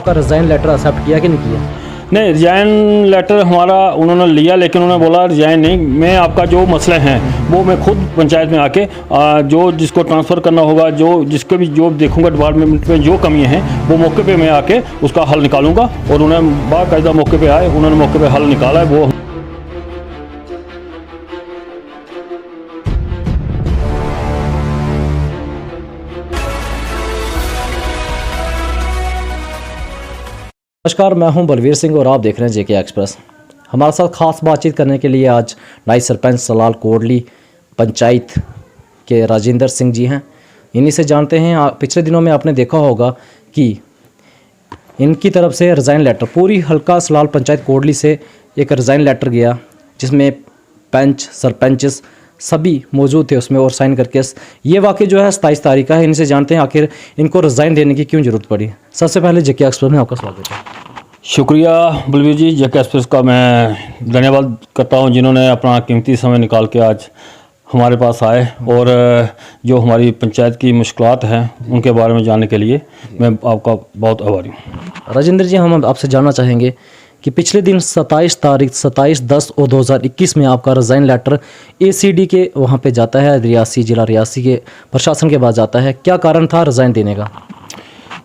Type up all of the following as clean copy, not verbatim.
का resign letter accept किया कि नहीं किया? नहीं, रिजाइन लेटर हमारा उन्होंने लिया, लेकिन उन्होंने बोला रिजाइन नहीं, मैं आपका जो मसले हैं वो मैं खुद पंचायत में आके जो जिसको ट्रांसफ़र करना होगा, जो जिसको भी जो देखूंगा डिपार्टमेंट में जो कमियां हैं वो मौके पे मैं आके उसका हल निकालूंगा। और उन्हें बाकायदा मौके पे आए, उन्होंने मौके पे हल निकाला है। वो नमस्कार, मैं हूं बलवीर सिंह और आप देख रहे हैं जेके एक्सप्रेस। हमारे साथ खास बातचीत करने के लिए आज नायब सरपंच सलाल कोटली पंचायत के राजेंद्र सिंह जी हैं। इन्हीं से जानते हैं। पिछले दिनों में आपने देखा होगा कि इनकी तरफ से रिज़ाइन लेटर, पूरी हल्का सलाल पंचायत कोटली से एक रिज़ाइन लेटर गया, जिसमें पंच सरपंच सभी मौजूद थे उसमें, और साइन करके ये वाकई जो है 27 तारीख का है। इनसे जानते हैं आखिर इनको रिज़ाइन देने की क्यों ज़रूरत पड़ी। सबसे पहले जेके एक्सप्रेस में आपका स्वागत है। शुक्रिया बलवीर जी, जेके एक्सप्रेस का मैं धन्यवाद करता हूं, जिन्होंने अपना कीमती समय निकाल के आज हमारे पास आए और जो हमारी पंचायत की मुश्किलात हैं उनके बारे में जानने के लिए मैं आपका बहुत आभारी हूँ। राजेंद्र जी, हम आपसे जानना चाहेंगे कि पिछले दिन 27/10/2021 में आपका रिज़ाइन लेटर ACD के वहाँ पे जाता है, रियासी जिला रियासी के प्रशासन के पास जाता है। क्या कारण था रिज़ाइन देने का?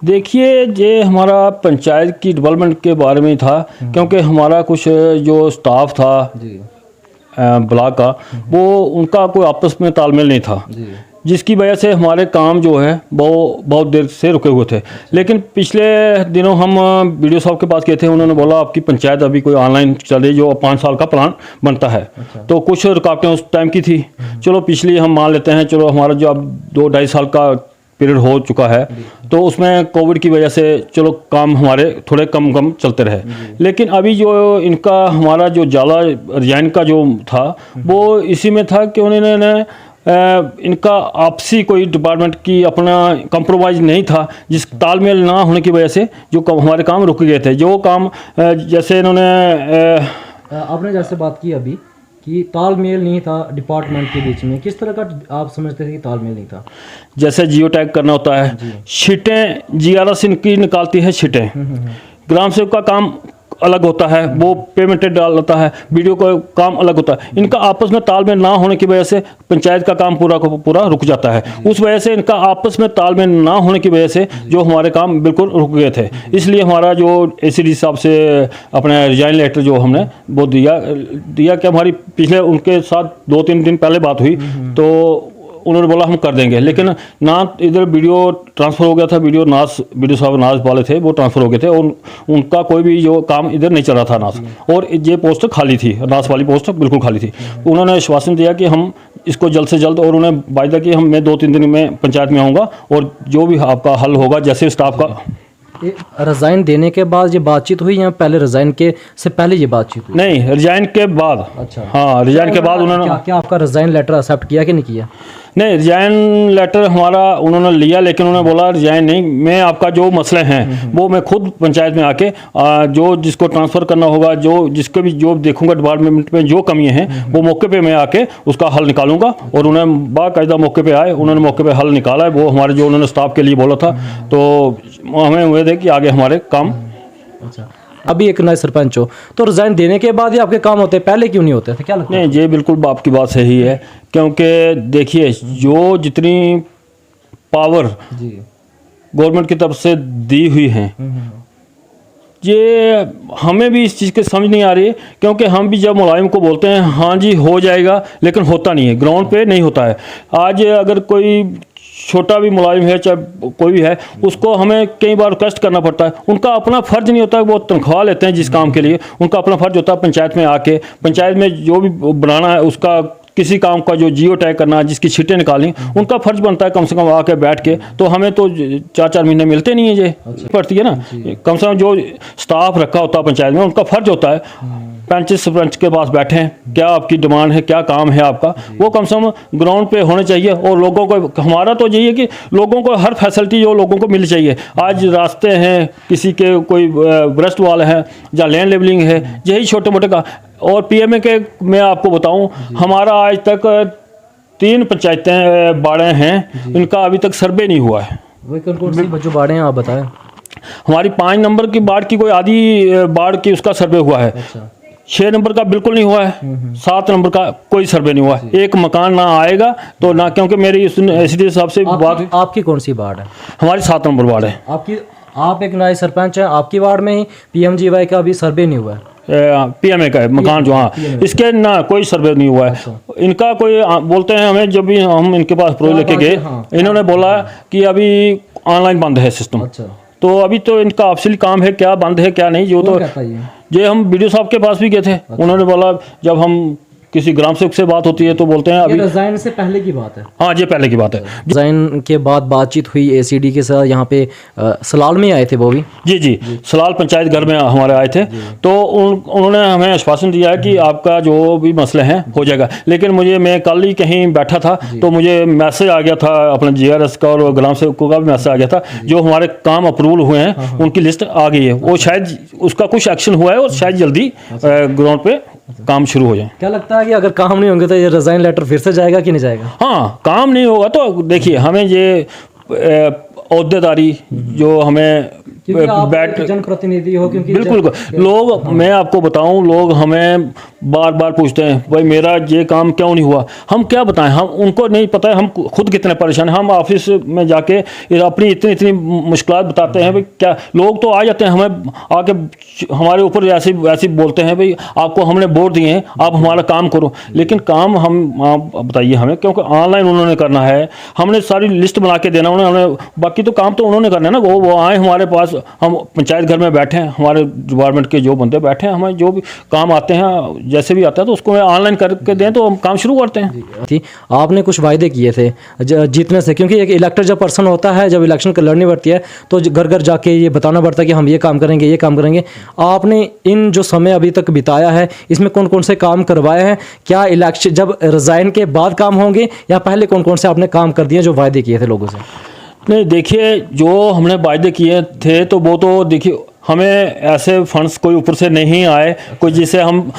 देखिए, ये हमारा पंचायत की डेवलपमेंट के बारे में था, क्योंकि हमारा कुछ जो स्टाफ था ब्लॉक का, वो उनका कोई आपस में तालमेल नहीं था, जिसकी वजह से हमारे काम जो है वो बहुत देर से रुके हुए थे। लेकिन पिछले दिनों हम BDO साहब के पास गए थे, उन्होंने बोला आपकी पंचायत अभी कोई ऑनलाइन चल रही, जो 5 साल का प्लान बनता है। तो कुछ रुकावटें उस टाइम की थी, चलो पिछली हम मान लेते हैं, चलो हमारा जो अब 2-2.5 साल का पीरियड हो चुका है, तो उसमें कोविड की वजह से चलो काम हमारे थोड़े कम चलते रहे। लेकिन अभी जो इनका हमारा जो ज़्यादा रिजाइन का जो था वो इसी में था कि उन्होंने इनका आपसी कोई डिपार्टमेंट की अपना कंप्रोमाइज़ नहीं था, जिस तालमेल ना होने की वजह से जो हमारे काम रुक गए थे। जो काम जैसे इन्होंने आपने जैसे बात की अभी कि तालमेल नहीं था डिपार्टमेंट के बीच में, किस तरह का आप समझते थे कि तालमेल नहीं था? जैसे जियो टैग करना होता है, शीटें GRS इनकी निकालती है शीटें, ग्राम सेवक का काम अलग होता है, वो पेमेंटेड डालता है, BDO का काम अलग होता है। इनका आपस में तालमेल ना होने की वजह से पंचायत का काम पूरा का पूरा रुक जाता है। उस वजह से इनका आपस में तालमेल ना होने की वजह से जो हमारे काम बिल्कुल रुक गए थे। इसलिए हमारा जो ACD साहब से अपना रिजाइन लेटर जो हमने वो दिया कि हमारी पिछले उनके साथ 2-3 दिन पहले बात हुई, तो उन्होंने बोला हम कर देंगे। लेकिन ना इधर BDO ट्रांसफ़र हो गया था, BDO साहब नाज वाले थे, वो ट्रांसफ़र हो गए थे और उनका कोई भी जो काम इधर नहीं चल रहा था नाज, और ये पोस्ट खाली थी, नाज वाली पोस्ट बिल्कुल खाली थी। उन्होंने आश्वासन दिया कि हम इसको जल्द से जल्द, और उन्हें वायदा कि मैं 2-3 दिन में पंचायत में आऊँगा और जो भी आपका हल होगा, जैसे स्टाफ का। रिज़ाइन देने के बाद ये बातचीत हुई या पहले रिज़ाइन के से पहले ये बातचीत हुई? नहीं, रिजाइन के बाद। अच्छा, हाँ, रिजाइन के बाद उन्होंने क्या आपका रिज़ाइन लेटर एक्सेप्ट किया कि नहीं किया? नहीं, रिजाइन लेटर हमारा उन्होंने लिया, लेकिन उन्होंने बोला रिजाइन नहीं, मैं आपका जो मसले हैं वो मैं खुद पंचायत में आके जो जिसको ट्रांसफ़र करना होगा, जो जिसको भी जो देखूंगा डिपार्टमेंट में जो कमियां हैं वो मौके पे मैं आके उसका हल निकालूंगा। और उन्हें बाकायदा मौके पे आए, उन्होंने मौके पे हल निकाला है। वो हमारे जो उन्होंने स्टाफ के लिए बोला था, तो हमें उम्मीद है कि आगे हमारे काम। अच्छा, अभी एक नए सरपंच हो तो रिज़ाइन देने के बाद ही आपके काम होते, पहले क्यों नहीं होते थे? क्या लगता है? नहीं, ये बिल्कुल आपकी बात सही है, क्योंकि देखिए जो जितनी पावर गवर्नमेंट की तरफ से दी हुई है, ये हमें भी इस चीज़ की समझ नहीं आ रही है। क्योंकि हम भी जब मुलाजिम को बोलते हैं हाँ जी हो जाएगा, लेकिन होता नहीं है, ग्राउंड पे नहीं होता है। आज अगर कोई छोटा भी मुलाजिम है, चाहे कोई भी है, उसको हमें कई बार रिक्वेस्ट करना पड़ता है। उनका अपना फ़र्ज नहीं होता है, वो तनख्वाह लेते हैं जिस काम के लिए, उनका अपना फ़र्ज होता है पंचायत में आके, पंचायत में जो भी बनाना है उसका, किसी काम का जो जियो टैग करना, जिसकी शीटें निकालनी, उनका फ़र्ज बनता है कम से कम आके बैठ के। तो हमें तो 4-4 महीने मिलते नहीं है, ये पड़ती है ना। कम से कम जो स्टाफ रखा होता है पंचायत में, उनका फ़र्ज होता है पंच सरपंच के पास बैठे हैं, क्या आपकी डिमांड है, क्या काम है आपका, वो कम से कम ग्राउंड पे होने चाहिए। और लोगों को, हमारा तो यही है कि लोगों को हर फैसिलिटी जो लोगों को मिलनी चाहिए। आज रास्ते हैं, किसी के कोई ब्रेस्ट वाल है या लैंड लेवलिंग है, यही छोटे मोटे का। और PMA के मैं आपको बताऊं, हमारा आज तक 3 पंचायतें बाड़े हैं, इनका अभी तक सर्वे नहीं हुआ है। वो कौन सी जो बाड़े हैं आप बताएं? हमारी 5 नंबर की वार्ड की कोई आधी वार्ड की उसका सर्वे हुआ है। 6 नंबर का बिल्कुल नहीं हुआ है। 7 नंबर का कोई सर्वे नहीं हुआ है। एक मकान ना आएगा तो ना, क्योंकि मेरी एसडी साहब से बात। आपकी कौन सी वार्ड है? हमारी 7 नंबर वार्ड है। आपकी, आप एक नए सरपंच हैं, आपकी वार्ड में ही पीएमजीवाई का अभी सर्वे नहीं हुआ है? पीएमए का है मकान जो, हाँ इसके ना कोई सर्वे नहीं हुआ है। इनका कोई बोलते हैं हमें, जब भी हम इनके पास प्रो लेके गए, इन्होंने बोला कि अभी ऑनलाइन बंद है सिस्टम। अच्छा, तो अभी तो इनका ऑफिशियल काम है, क्या बंद है क्या नहीं, जो तो ये हम वीडियो साहब के पास भी गए थे। उन्होंने बोला, जब हम किसी ग्राम सेवक से बात होती है तो बोलते हैं अभी रिजाइन से पहले की बात है। हाँ, ये पहले की बात है। रिजाइन के बाद बातचीत हुई एसीडी के साथ, यहाँ पे सलाल में आए थे वो भी? जी, सलाल पंचायत घर में हमारे आए थे। तो उन्होंने हमें आश्वासन दिया है कि आपका जो भी मसले हैं हो जाएगा। लेकिन मैं कल ही कहीं बैठा था तो मुझे मैसेज आ गया था अपने जीआरएस का और ग्राम सेवकों का भी मैसेज आ गया था। जो हमारे काम अप्रूवल हुए हैं उनकी लिस्ट आ गई है। वो शायद उसका कुछ एक्शन हुआ है और शायद जल्दी ग्राउंड पे काम शुरू हो जाए। क्या लगता है कि अगर काम नहीं होंगे तो ये रिजाइन लेटर फिर से जाएगा कि नहीं जाएगा? हाँ, काम नहीं होगा तो देखिए, हमें ये ओहदेदारी जो हमें बैठ जनप्रतिनिधि हो, क्योंकि बिल्कुल लोग, मैं आपको बताऊं, लोग हमें बार बार पूछते हैं भाई मेरा ये काम क्यों नहीं हुआ। हम क्या बताएं, हम उनको नहीं पता है हम खुद कितने परेशान हैं। हम ऑफिस में जाके अपनी इतनी मुश्किलात बताते हैं भाई, क्या लोग तो आ जाते हैं हमें आके हमारे ऊपर ऐसे बोलते हैं भाई आपको हमने वोट दिए हैं, आप हमारा काम करो। लेकिन काम आप बताइए हमें, क्योंकि ऑनलाइन उन्होंने करना है, हमने सारी लिस्ट बना के देना उन्होंने, बाकी तो काम तो उन्होंने करना है ना। वो आए हमारे पास, हम पंचायत घर में बैठे हैं, हमारे डिपार्टमेंट के जो बंदे बैठे हैं, हमें जो भी काम आते हैं जैसे भी आता है तो उसको ऑनलाइन करके दें तो हम काम शुरू करते हैं। आपने कुछ वायदे किए थे जीतने से, क्योंकि एक इलेक्टर जब पर्सन होता है, जब इलेक्शन लड़नी पड़ती है तो घर घर जाके ये बताना पड़ता है कि हम ये काम करेंगे, ये काम करेंगे। आपने इन जो समय अभी तक बिताया है इसमें कौन कौन से काम करवाए हैं? क्या इलेक्शन जब रिजाइन के बाद काम होंगे या पहले कौन कौन से आपने काम कर दिए जो वायदे किए थे लोगों से? नहीं, देखिए, जो हमने वायदे किए थे तो वो तो देखिए, हमें ऐसे फंड्स कोई ऊपर से नहीं आए कोई, जिसे हम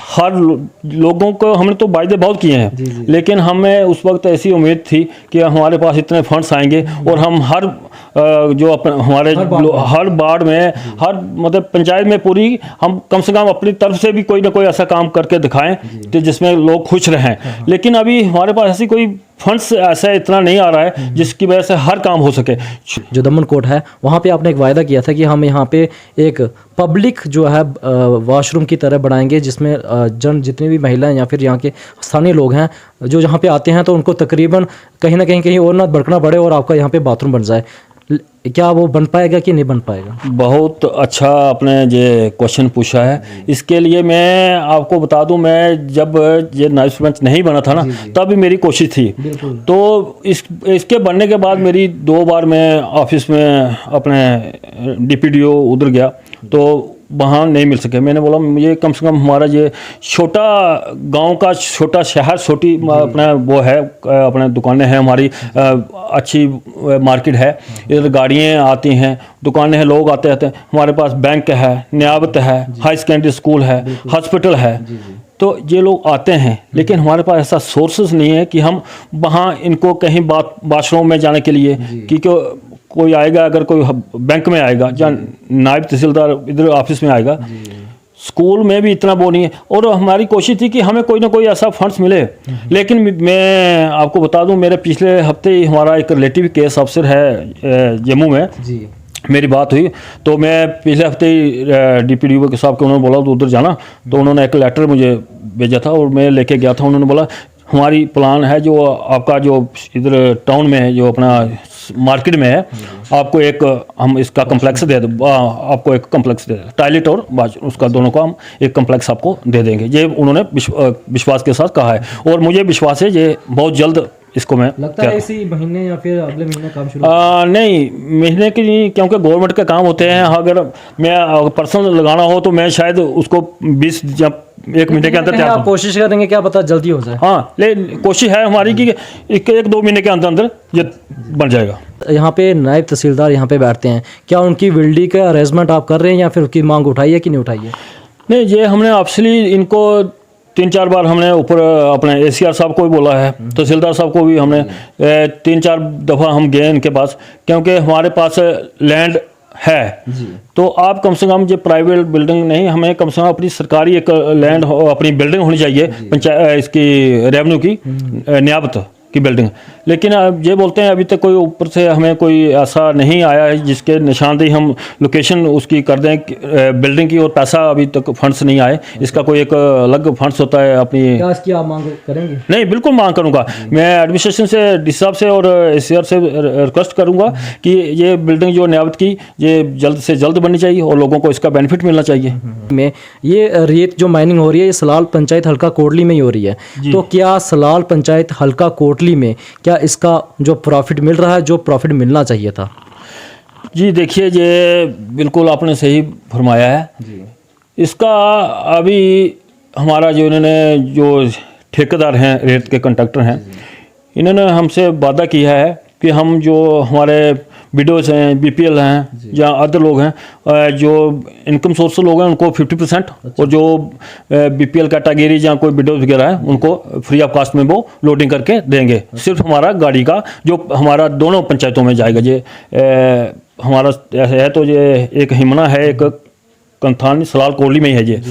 हर लोगों को, हमने तो वायदे बहुत किए हैं। लेकिन हमें उस वक्त ऐसी उम्मीद थी कि हमारे पास इतने फंड्स आएंगे और हम हर जो हमारे हर वार्ड में, हर मतलब पंचायत में पूरी, हम कम से कम अपनी तरफ से भी कोई ना कोई ऐसा काम करके दिखाएं कि जिसमें लोग खुश रहें। लेकिन अभी हमारे पास ऐसी कोई फंड्स ऐसा इतना नहीं आ रहा है जिसकी वजह से हर काम हो सके। जो दमन कोट है वहाँ पे आपने एक वायदा किया था कि हम यहाँ पे एक पब्लिक जो है वॉशरूम की तरह बनाएंगे, जिसमें जितनी भी महिलाएं या फिर यहाँ के स्थानीय लोग हैं जो यहाँ पे आते हैं तो उनको तकरीबन कहीं ना कहीं और ना भटकना पड़े और आपका यहाँ पे बाथरूम बन जाए। क्या वो बन पाएगा कि नहीं बन पाएगा? बहुत अच्छा आपने ये क्वेश्चन पूछा है। इसके लिए मैं आपको बता दूं, मैं जब ये नायब सरपंच नहीं बना था ना, तब भी मेरी कोशिश थी। तो इसके बनने के बाद मेरी 2 बार मैं ऑफिस में अपने डीपीडीओ उधर गया तो वहाँ नहीं मिल सके। मैंने बोला मुझे कम से कम हमारा ये छोटा गांव का छोटा शहर, छोटी अपना वो है, अपने दुकानें हैं हमारी, अच्छी मार्केट है, इधर गाड़ियाँ आती हैं, दुकानें हैं, लोग आते रहते हैं। हमारे पास बैंक है, नियाबत है, हाई सेकेंडरी स्कूल है, हॉस्पिटल है। तो ये लोग आते हैं, लेकिन हमारे पास ऐसा सोर्सेस नहीं है कि हम वहाँ इनको कहीं वॉशरूम में जाने के लिए, क्योंकि कोई आएगा, अगर कोई बैंक में आएगा या नायब तहसीलदार इधर ऑफिस में आएगा, स्कूल में भी इतना वो नहीं है। और हमारी कोशिश थी कि हमें कोई ना कोई ऐसा फंड्स मिले। लेकिन मैं आपको बता दूं, मेरे पिछले हफ्ते ही हमारा एक रिलेटिव केस अफसर है जम्मू में, मेरी बात हुई तो मैं पिछले हफ्ते ही डीपीडीओ के साहब को उन्होंने बोला तो उधर जाना, तो उन्होंने एक लेटर मुझे भेजा था और मैं लेके गया था। उन्होंने बोला हमारी प्लान है जो आपका जो इधर टाउन में है, जो अपना मार्केट में है, आपको एक हम इसका कम्प्लेक्स दे दो, आपको एक कम्प्लेक्स दे, टॉयलेट और बाथरूम, उसका दोनों का हम एक कम्प्लेक्स आपको दे देंगे। ये उन्होंने विश्वास के साथ कहा है और मुझे विश्वास है ये बहुत जल्द इसको मैं लगता है इसी महीने या फिर अगले महीने काम शुरू नहीं, महीने की नहीं, क्योंकि गवर्नमेंट के काम होते हैं। अगर मैं पर्सनल लगाना हो तो मैं शायद उसको 20 या 1 महीने के अंदर आप कोशिश करेंगे, क्या पता जल्दी हो जाए। हाँ, लेकिन कोशिश है हमारी कि 1-2 महीने के अंदर अंदर ये बन जाएगा। यहाँ पे नायब तहसीलदार यहाँ पे बैठते हैं, क्या उनकी विल्डी का अरेंजमेंट आप कर रहे हैं या फिर उसकी मांग उठाई है कि नहीं उठाई है? नहीं, ये हमने ऑब्वियसली इनको 3-4 बार हमने ऊपर अपने एसीआर साहब को भी बोला है, तहसीलदार साहब को भी हमने 3-4 दफ़ा हम गए इनके पास, क्योंकि हमारे पास लैंड है जी। तो आप कम से कम जो प्राइवेट बिल्डिंग नहीं, हमें कम से कम अपनी सरकारी एक लैंड अपनी बिल्डिंग होनी चाहिए, पंचायत इसकी रेवेन्यू की नियामत की बिल्डिंग। लेकिन अब ये बोलते हैं अभी तक कोई ऊपर से हमें कोई ऐसा नहीं आया है जिसके निशानदेही हम लोकेशन उसकी कर दें बिल्डिंग की, और पैसा अभी तक फंड्स नहीं आए। इसका कोई एक अलग फंड्स होता है अपनी। क्या इसकी आप मांग करेंगे? नहीं, बिल्कुल मांग करूंगा। मैं एडमिनिस्ट्रेशन से, डीसी साहब से और एससीआर से रिक्वेस्ट करूंगा कि ये बिल्डिंग जो नियामत की ये जल्द से जल्द बननी चाहिए और लोगों को इसका बेनिफिट मिलना चाहिए। में ये रेत जो माइनिंग हो रही है ये सलाल पंचायत हल्का कोटली में ही हो रही है, तो क्या सलाल पंचायत हल्का कोटली में क्या इसका जो प्रॉफिट मिल रहा है जो प्रॉफिट मिलना चाहिए था? जी देखिए, ये बिल्कुल आपने सही फरमाया है जी। इसका अभी हमारा जो इन्होंने जो ठेकेदार हैं, रेत के कंट्रैक्टर हैं, इन्होंने हमसे वादा किया है कि हम जो हमारे विडोज हैं, बीपीएल हैं या अदर लोग हैं, जो इनकम सोर्स लोग हैं उनको 50% और जो बीपीएल कैटेगरी या कोई विडोज वगैरह है उनको फ्री ऑफ कास्ट में वो लोडिंग करके देंगे। सिर्फ हमारा गाड़ी का जो हमारा दोनों पंचायतों में जाएगा। ये हमारा ऐसा है तो ये एक हिमना है, एक कंथानी सलाल कोटली में ही है ये।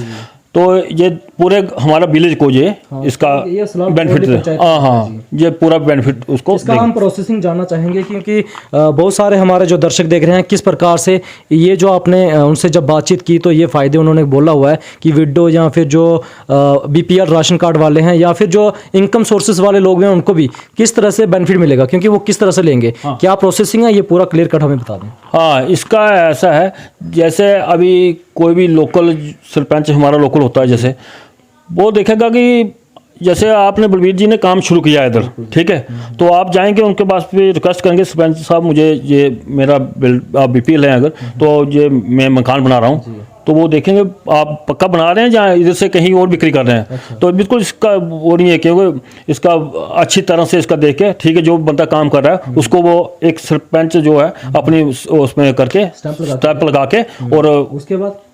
तो ये पूरे हमारा विलेज को ये इसका ये सलाल बेनिफिट, कोटली पंचायत हाँ ये पूरा बेनिफिट उसको इसका हम प्रोसेसिंग जानना चाहेंगे, क्योंकि बहुत सारे हमारे जो दर्शक देख रहे हैं किस प्रकार से ये जो आपने उनसे जब बातचीत की तो ये फ़ायदे उन्होंने बोला हुआ है कि विडो या फिर जो बीपीएल राशन कार्ड वाले हैं या फिर जो इनकम सोर्सेज वाले लोग हैं उनको भी किस तरह से बेनिफिट मिलेगा, क्योंकि वो किस तरह से लेंगे, क्या प्रोसेसिंग है, ये पूरा क्लियर कट हमें बता दें। हाँ, इसका ऐसा है जैसे अभी कोई भी लोकल सरपंच हमारा लोकल होता है, जैसे वो देखेगा कि जैसे आपने बलवीर जी ने काम शुरू किया है इधर, ठीक है, तो आप जाएंगे उनके पास भी रिक्वेस्ट करेंगे सरपंच साहब मुझे ये मेरा आप बीपीएल है अगर, तो ये मैं मकान बना रहा हूँ, तो वो देखेंगे आप पक्का बना रहे हैं या इधर से कहीं और बिक्री कर रहे हैं। तो बिल्कुल इसका वो नहीं है क्योंकि इसका अच्छी तरह से इसका देख के, ठीक है, जो बंदा काम कर रहा है उसको वो एक सरपंच जो है अपनी उसमें करके स्टैंप लगा के, और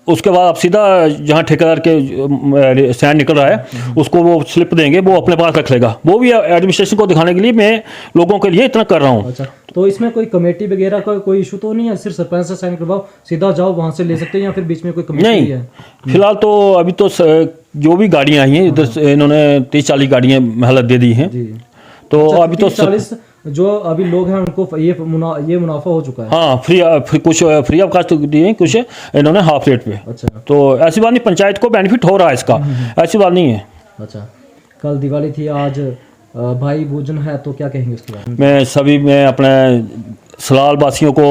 उसके बाद आप सीधा जहाँ ठेकेदार के स्टैंड निकल रहा है उसको वो स्लिप देंगे, वो अपने पास रख लेगा। वो भी एडमिनिस्ट्रेशन को दिखाने के लिए मैं लोगों के लिए इतना कर रहा हूँ। अच्छा, तो इसमें कोई कमेटी वगैरह का कोई इशू तो नहीं है? सिर्फ सरपंच से साइन करवाओ, सीधा जाओ वहाँ से ले सकते हैं, या फिर बीच में कोई कमेटी नहीं है? फिलहाल तो अभी तो जो भी गाड़ियाँ आई हैं इधर से इन्होंने 30-40 गाड़ियाँ महलत दे दी हैं। तो अभी तो 40 जो अभी लोग हैं उनको ये मुनाफा हो चुका है। हाँ, कुछ फ्री ऑफ कास्ट दिए, कुछ इन्होंने हाफ रेट पे। अच्छा, तो ऐसी बात नहीं, पंचायत को बेनिफिट हो रहा है इसका, ऐसी बात नहीं है। अच्छा, कल दिवाली थी, आज भाई भोजन है, तो क्या कहेंगे उसके बारे में? मैं अपने सलाल वासियों को,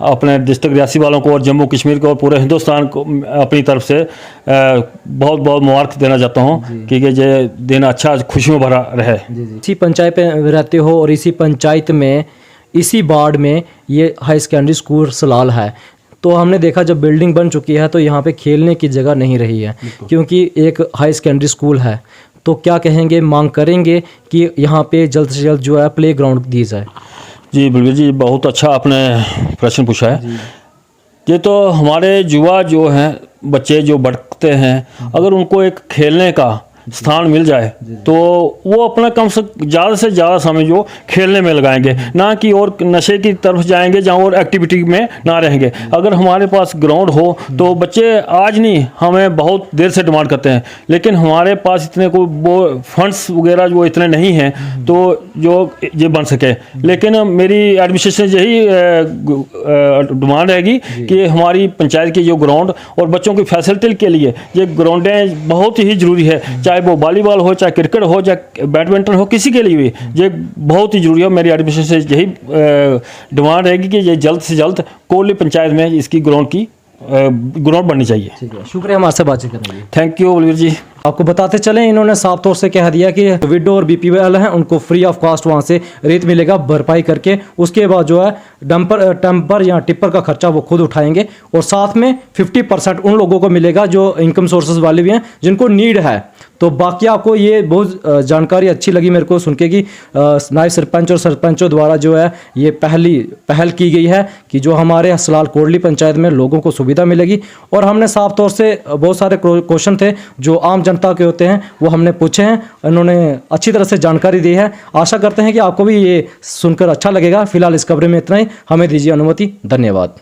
अपने डिस्ट्रिक्ट रियासी वालों को और जम्मू कश्मीर को और पूरे हिंदुस्तान को अपनी तरफ से बहुत बहुत मुबारक देना चाहता हूँ कि ये दिन अच्छा खुशियों भरा रहे। इसी पंचायत में रहते हो और इसी पंचायत में इसी वार्ड में ये हाई सेकेंडरी स्कूल सलाल है, तो हमने देखा जब बिल्डिंग बन चुकी है तो यहाँ पे खेलने की जगह नहीं रही है, क्योंकि एक हाई सेकेंडरी स्कूल है। तो क्या कहेंगे, मांग करेंगे कि यहाँ पे जल्द से जल्द जो है प्ले ग्राउंड दी जाए? जी बलवीर जी, बहुत अच्छा आपने प्रश्न पूछा है। ये तो हमारे युवा जो हैं, बच्चे जो बढ़ते हैं, अगर उनको एक खेलने का स्थान मिल जाए तो वो अपना कम से ज़्यादा समय जो खेलने में लगाएंगे, ना कि और नशे की तरफ जाएंगे जहाँ और एक्टिविटी में ना रहेंगे। अगर हमारे पास ग्राउंड हो तो बच्चे आज नहीं, हमें बहुत देर से डिमांड करते हैं, लेकिन हमारे पास इतने को वो फंड्स वगैरह जो इतने नहीं हैं तो जो ये बन सके। लेकिन मेरी एडमिनिस्ट्रेशन यही डिमांड रहेगी कि हमारी पंचायत की जो ग्राउंड और बच्चों की फैसिलिटी के लिए ये ग्राउंडें बहुत ही ज़रूरी है, चाहे वो वॉलीबॉल हो, चाहे क्रिकेट हो, चाहे बैडमिंटन हो, किसी के लिए भी ये बहुत ही जरूरी है। मेरी एडमिनिस्ट्रेशन से यही डिमांड रहेगी कि ये जल्द से जल्द कोटली पंचायत में इसकी ग्राउंड बननी चाहिए। ठीक है, शुक्रिया हमारे से बातचीत करने के लिए। थैंक यू बलवीर जी। आपको बताते चलें, इन्होंने साफ तौर से कह दिया कि विडो और बीपीएल हैं उनको फ्री ऑफ कॉस्ट वहाँ से रेत मिलेगा भरपाई करके, उसके बाद जो है टेम्पर या टिप्पर का खर्चा वो खुद उठाएंगे, और साथ में 50% उन लोगों को मिलेगा जो इनकम सोर्सेज वाले भी हैं जिनको नीड है। तो बाकी आपको ये बहुत जानकारी अच्छी लगी मेरे को सुन के कि नायब सरपंच और सरपंचों द्वारा जो है ये पहल की गई है कि जो हमारे सलाल कोटली पंचायत में लोगों को सुविधा मिलेगी। और हमने साफ तौर से बहुत सारे क्वेश्चन थे जो आम जनता के होते हैं वो हमने पूछे हैं, इन्होंने अच्छी तरह से जानकारी दी है। आशा करते हैं कि आपको भी ये सुनकर अच्छा लगेगा। फिलहाल इस खबर में इतना ही, हमें दीजिए अनुमति, धन्यवाद।